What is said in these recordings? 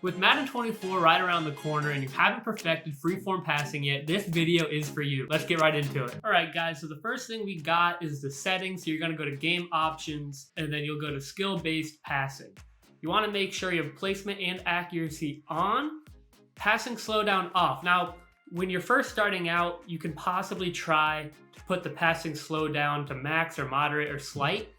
With Madden 24 right around the corner and you haven't perfected freeform passing yet, this video is for you. Let's get right into it. All right, guys, so the first thing we got is the settings. So you're gonna go to game options and then you'll go to skill-based passing. You wanna make sure you have placement and accuracy on, passing slowdown off. Now, when you're first starting out, you can possibly try to put the passing slowdown to max or moderate or slight,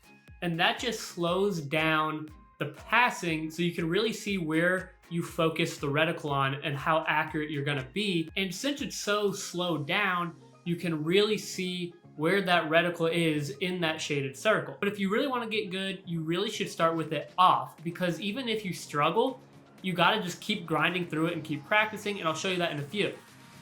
and that just slows down the passing so you can really see where you focus the reticle on and how accurate you're gonna be. And since it's so slowed down, you can really see where that reticle is in that shaded circle. But if you really wanna get good, you really should start with it off, because even if you struggle, you gotta just keep grinding through it and keep practicing, and I'll show you that in a few.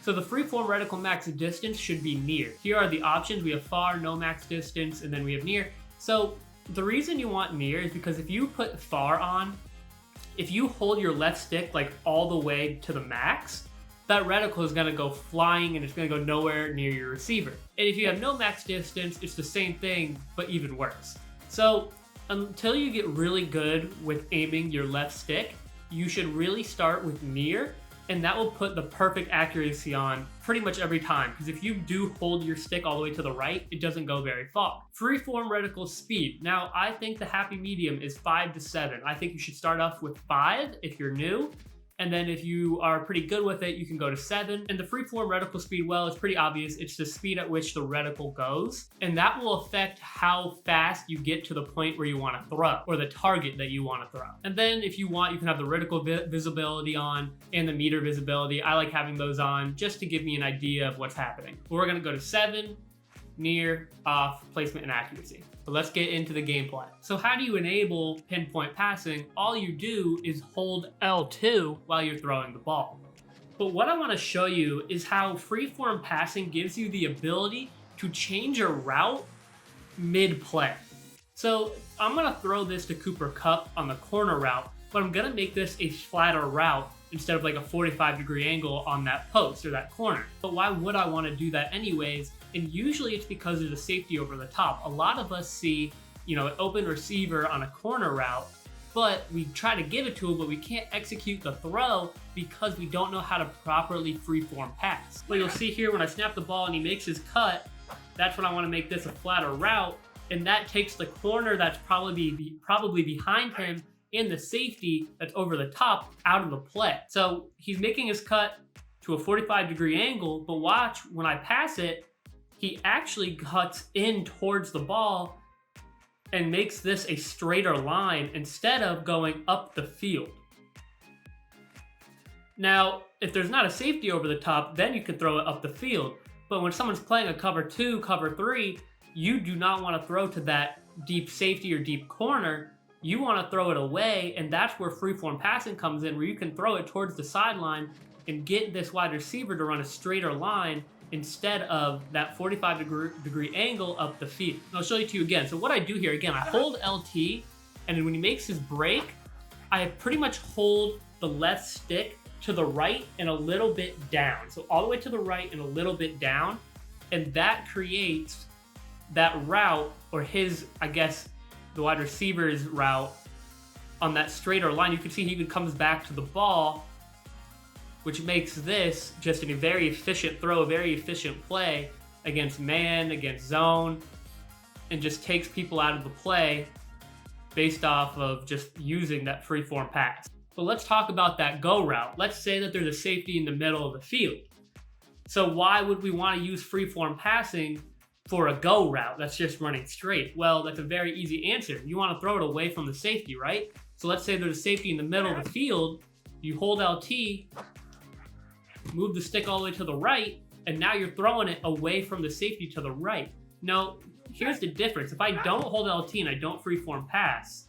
So the freeform reticle max distance should be near. Here are the options. We have far, no max distance, and then we have near. So the reason you want near is because if you put far on, if you hold your left stick like all the way to the max, that reticle is gonna go flying and it's gonna go nowhere near your receiver. And if you have no max distance, it's the same thing, but even worse. So until you get really good with aiming your left stick, you should really start with near, and that will put the perfect accuracy on pretty much every time, because if you do hold your stick all the way to the right, it doesn't go very far. Freeform reticle speed. Now, I think the happy medium is 5 to 7. I think you should start off with 5 if you're new, and then if you are pretty good with it, you can go to 7. And the freeform reticle speed, well, it's pretty obvious. It's the speed at which the reticle goes, and that will affect how fast you get to the point where you want to throw, or the target that you want to throw. And then if you want, you can have the reticle visibility on and the meter visibility. I like having those on just to give me an idea of what's happening. But we're going to go to 7, near, off, placement, and accuracy. So let's get into the gameplay. So how do you enable pinpoint passing? All you do is hold L2 while you're throwing the ball. But what I want to show you is how freeform passing gives you the ability to change your route mid-play. So I'm going to throw this to Cooper Kupp on the corner route, but I'm going to make this a flatter route instead of like a 45-degree angle on that post or that corner. But why would I want to do that anyways? And usually it's because there's a safety over the top. A lot of us see, an open receiver on a corner route, but we try to give it to him, but we can't execute the throw because we don't know how to properly freeform pass. But you'll see here when I snap the ball and he makes his cut, that's when I want to make this a flatter route, and that takes the corner that's probably behind him and the safety that's over the top out of the play. So he's making his cut to a 45-degree angle, but watch, when I pass it, he actually cuts in towards the ball and makes this a straighter line instead of going up the field. Now, if there's not a safety over the top, then you can throw it up the field. But when someone's playing a cover 2, cover 3, you do not want to throw to that deep safety or deep corner. You want to throw it away, and that's where freeform passing comes in, where you can throw it towards the sideline and get this wide receiver to run a straighter line instead of that 45-degree angle up the field. And I'll show it to you again. So what I do here, again, I hold LT, and when he makes his break, I pretty much hold the left stick to the right and a little bit down. So all the way to the right and a little bit down, and that creates that route, or his, I guess, the wide receiver's route on that straighter line. You can see he comes back to the ball, which makes this just a very efficient throw, a very efficient play against man, against zone, and just takes people out of the play based off of just using that freeform pass. So let's talk about that go route. Let's say that there's a safety in the middle of the field. So why would we want to use freeform passing for a go route that's just running straight? Well, that's a very easy answer. You want to throw it away from the safety, right? So let's say there's a safety in the middle of the field. You hold LT, move the stick all the way to the right, and now you're throwing it away from the safety to the right. Now, here's the difference. If I don't hold LT and I don't freeform pass,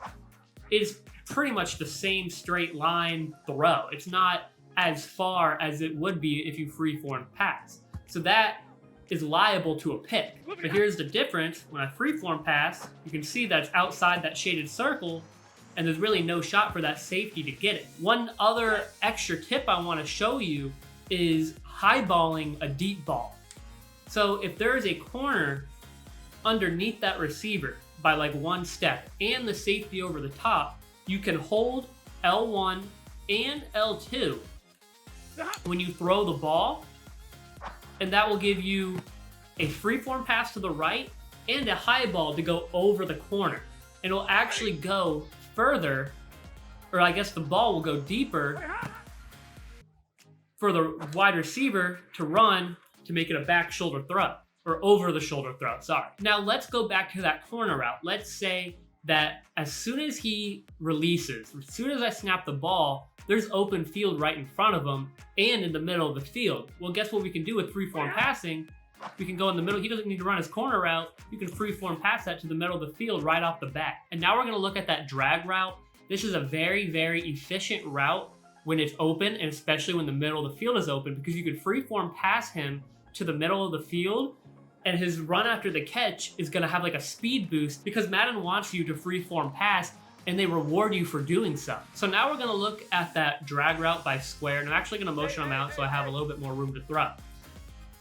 it's pretty much the same straight line throw. It's not as far as it would be if you freeform pass. So that is liable to a pick. But here's the difference. When I freeform pass, you can see that's outside that shaded circle, and there's really no shot for that safety to get it. One other extra tip I want to show you is highballing a deep ball. So if there is a corner underneath that receiver by like one step and the safety over the top, you can hold L1 and L2 when you throw the ball, and that will give you a freeform pass to the right and a high ball to go over the corner. And it'll actually go further, or I guess the ball will go deeper for the wide receiver to run to make it a back shoulder throw, or over the shoulder throw, sorry. Now let's go back to that corner route. Let's say that as soon as he releases, as soon as I snap the ball, there's open field right in front of him and in the middle of the field. Well, guess what we can do with freeform passing? We can go in the middle. He doesn't need to run his corner route. You can freeform pass that to the middle of the field right off the bat. And now we're gonna look at that drag route. This is a very, very efficient route when it's open, and especially when the middle of the field is open, because you can freeform pass him to the middle of the field, and his run after the catch is gonna have like a speed boost because Madden wants you to freeform pass and they reward you for doing so. So now we're gonna look at that drag route by square, and I'm actually gonna motion him out so I have a little bit more room to throw.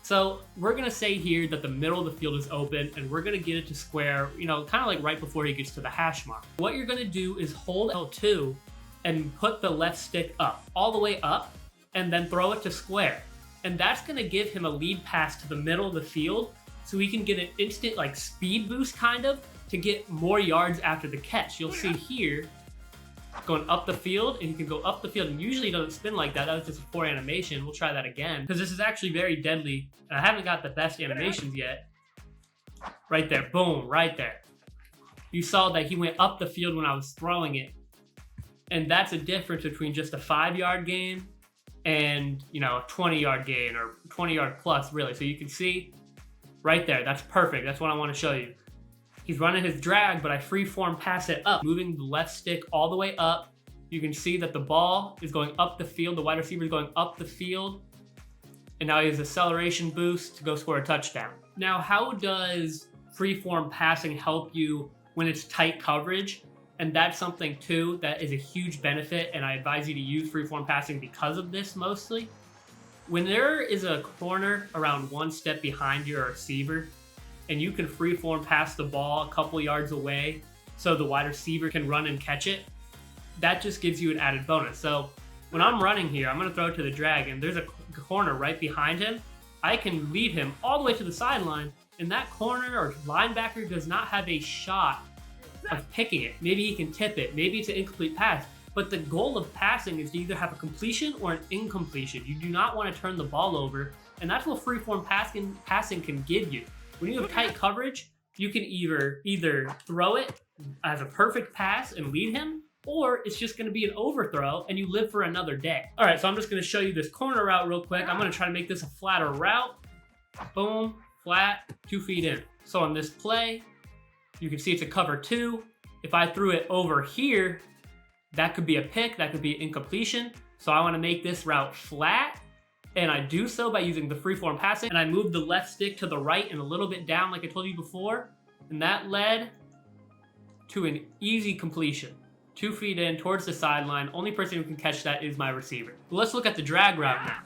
So we're gonna say here that the middle of the field is open and we're gonna get it to square, you know, kind of like right before he gets to the hash mark. What you're gonna do is hold L2 and put the left stick up, all the way up, and then throw it to square. And that's gonna give him a lead pass to the middle of the field so he can get an instant like speed boost kind of to get more yards after the catch. You'll see here, going up the field, and he can go up the field, and usually it doesn't spin like that. That was just a poor animation. We'll try that again, because this is actually very deadly, and I haven't got the best animations yet. Right there, boom, right there. You saw that he went up the field when I was throwing it, and that's a difference between just a 5-yard gain and, you know, a 20-yard gain, or 20-yard plus, really. So you can see right there, that's perfect. That's what I want to show you. He's running his drag, but I freeform pass it up, moving the left stick all the way up. You can see that the ball is going up the field. The wide receiver is going up the field. And now he has acceleration boost to go score a touchdown. Now, how does freeform passing help you when it's tight coverage? And that's something too that is a huge benefit, and I advise you to use freeform passing because of this mostly. When there is a corner around one step behind your receiver, and you can freeform pass the ball a couple yards away so the wide receiver can run and catch it, that just gives you an added bonus. So when I'm running here, I'm gonna throw it to the drag, and there's a corner right behind him. I can lead him all the way to the sideline, and that corner or linebacker does not have a shot of picking it. Maybe he can tip it, maybe it's an incomplete pass, but the goal of passing is to either have a completion or an incompletion. You do not want to turn the ball over, and that's what freeform passing can give you. When you have tight coverage, you can either throw it as a perfect pass and lead him, or it's just gonna be an overthrow and you live for another day. All right, so I'm just gonna show you this corner route real quick. I'm gonna try to make this a flatter route. Boom, flat, 2 feet in. So on this play, you can see it's a cover 2. If I threw it over here, that could be a pick, that could be incompletion. So I wanna make this route flat, and I do so by using the freeform passing, and I move the left stick to the right and a little bit down like I told you before, and that led to an easy completion. 2 feet in towards the sideline. Only person who can catch that is my receiver. But let's look at the drag route now.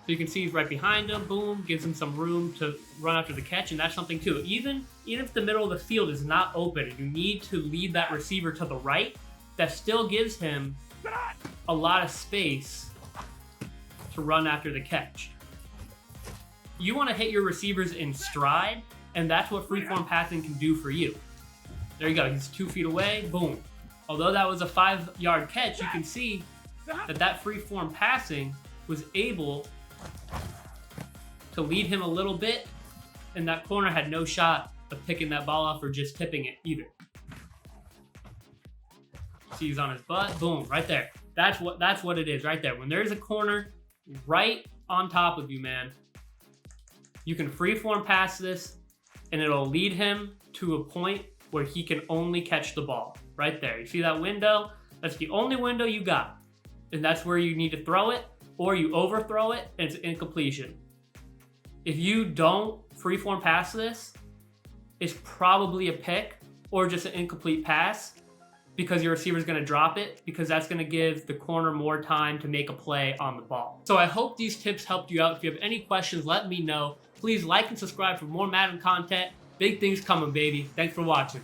So you can see he's right behind him, boom, gives him some room to run after the catch, and that's something too. Even if the middle of the field is not open and you need to lead that receiver to the right, that still gives him a lot of space to run after the catch. You want to hit your receivers in stride, and that's what freeform passing can do for you. There you go, he's 2 feet away, boom. Although that was a 5-yard catch, you can see that freeform passing was able to lead him a little bit, and that corner had no shot of picking that ball off or just tipping it either. See, he's on his butt, boom, right there. That's what it is right there. When there's a corner right on top of you, man, you can freeform pass this, and it'll lead him to a point where he can only catch the ball. Right there, you see that window? That's the only window you got, and that's where you need to throw it, or you overthrow it, and it's an incompletion. If you don't freeform pass this, it's probably a pick or just an incomplete pass, because your receiver is going to drop it, because that's going to give the corner more time to make a play on the ball. So I hope these tips helped you out. If you have any questions, let me know. Please like and subscribe for more Madden content. Big things coming, baby. Thanks for watching.